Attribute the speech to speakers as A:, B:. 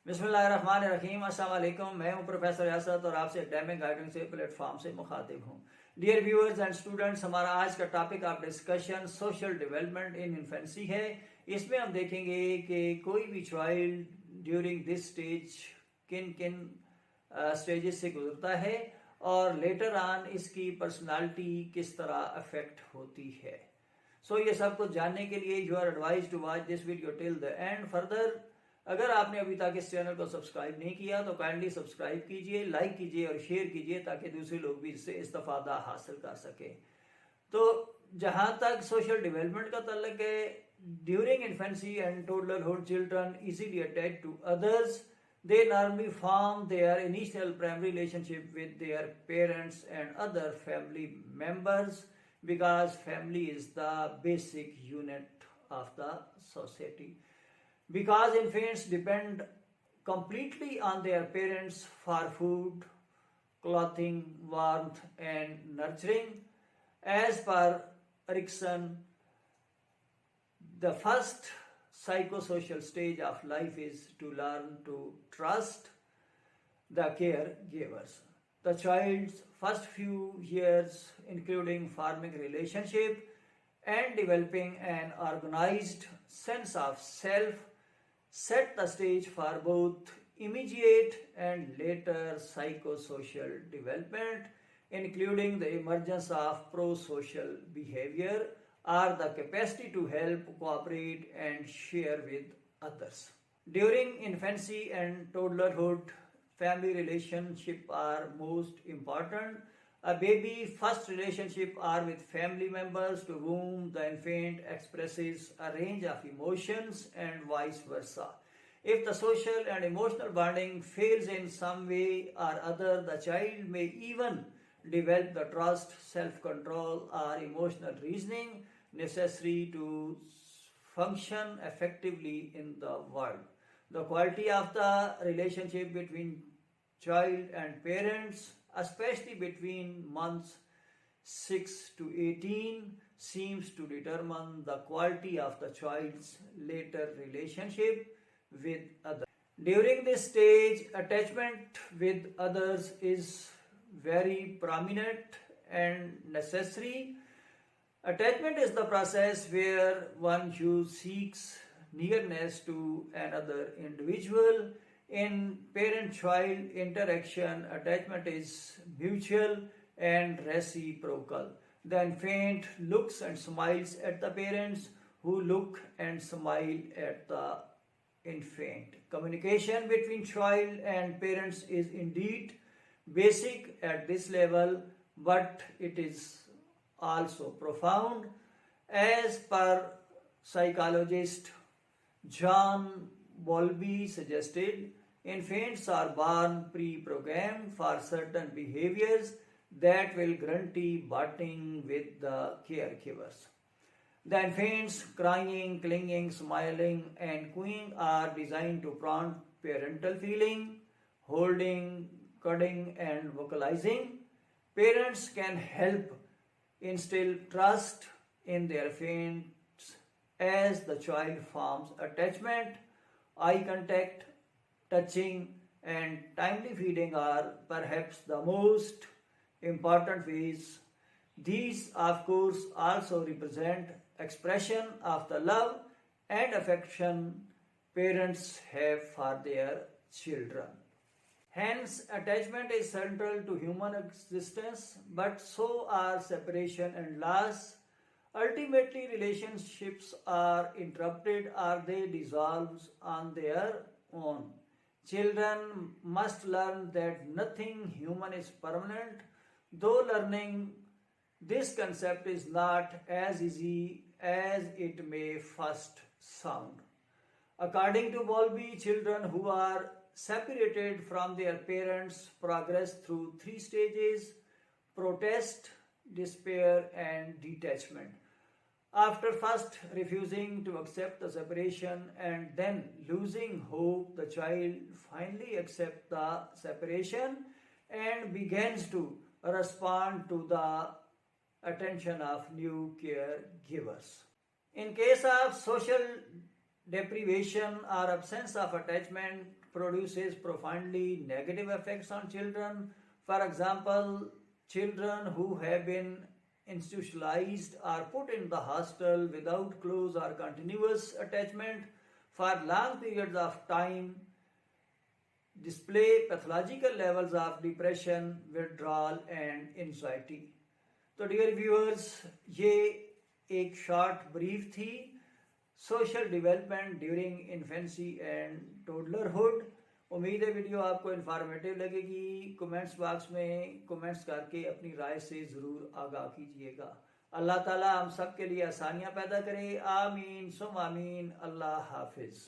A: बिस्मिल्लाहिर्रहमानिर्रहीम। अस्सलाम वालेकुम। मैं हूं प्रोफेसर यासत और आपसे एकेडमिक गाइडेंस से प्लेटफॉर्म से मुखातिब हूं। डियर व्यूअर्स एंड स्टूडेंट्स, हमारा आज का topic of discussion social development in infancy है। इसमें हम देखेंगे कि कोई भी चाइल्ड ड्यूरिंग दिस स्टेज किन किन स्टेजेस से गुजरता है और लेटर ऑन इसकी पर्सनालिटी किस तरह अफेक्ट होती है। सो ये सब कुछ जानने के लिए you are advised to watch this video till the end. Further अगर आपने अभी तक इस चैनल को सब्सक्राइब नहीं किया तो काइंडली सब्सक्राइब कीजिए, लाइक कीजिए और शेयर कीजिए ताकि दूसरे लोग भी इससे इस्तेफादा हासिल कर सके। तो जहां तक सोशल डेवलपमेंट का तल्लक है, during infancy and toddlerhood children easily attach to others. They normally form their initial primary relationship with their parents and other family members because family is the basic unit of the society. Because infants depend completely on their parents for food, clothing, warmth, and nurturing. As per Erikson, the first psychosocial stage of life is to learn to trust the caregivers. The child's first few years, including forming relationship and developing an organized sense of self, set the stage for both immediate and later psychosocial development, including the emergence of pro-social behavior or the capacity to help, cooperate, and share with others. During infancy and toddlerhood, family relationships are most important. A baby's first relationship are with family members to whom the infant expresses a range of emotions and vice versa. If the social and emotional bonding fails in some way or other, the child may even develop the trust, self-control, or emotional reasoning necessary to function effectively in the world. The quality of the relationship between child and parents, especially between months 6 to 18, seems to determine the quality of the child's later relationship with others. During this stage, attachment with others is very prominent and necessary. Attachment is the process where one seeks nearness to another individual. In parent-child interaction, attachment is mutual and reciprocal. The infant looks and smiles at the parents, who look and smile at the infant. Communication between child and parents is indeed basic at this level, but it is also profound. As per psychologist John Bowlby suggested, infants are born pre-programmed for certain behaviors that will guarantee bonding with the caregivers. The infants crying, clinging, smiling, and cooing are designed to prompt parental feeling, holding, cuddling, and vocalizing. Parents can help instill trust in their infants as the child forms attachment. Eye contact, touching, and timely feeding are perhaps the most important ways. These, of course, also represent expression of the love and affection parents have for their children. Hence, attachment is central to human existence, but so are separation and loss. Ultimately, relationships are interrupted or they dissolve on their own. Children must learn that nothing human is permanent, though learning this concept is not as easy as it may first sound. According to Bowlby, children who are separated from their parents progress through 3 stages: protest, despair, and detachment. After first refusing to accept the separation and then losing hope, the child finally accepts the separation and begins to respond to the attention of new caregivers. In case of social deprivation or absence of attachment, produces profoundly negative effects on children. For example, children who have been institutionalized are put in the hostel without close or continuous attachment for long periods of time display pathological levels of depression, withdrawal and anxiety. तो dear viewers, ये एक short brief थी social development during infancy and toddlerhood. उम्मीद है video आपको informative लगेगी। Comments box में comments करके अपनी राय से ज़रूर आगाह कीजिएगा। अल्लाह ताला हम सब के लिए आसानियाँ पैदा करे। आमीन सुम आमीन। अल्लाह हाफिज़।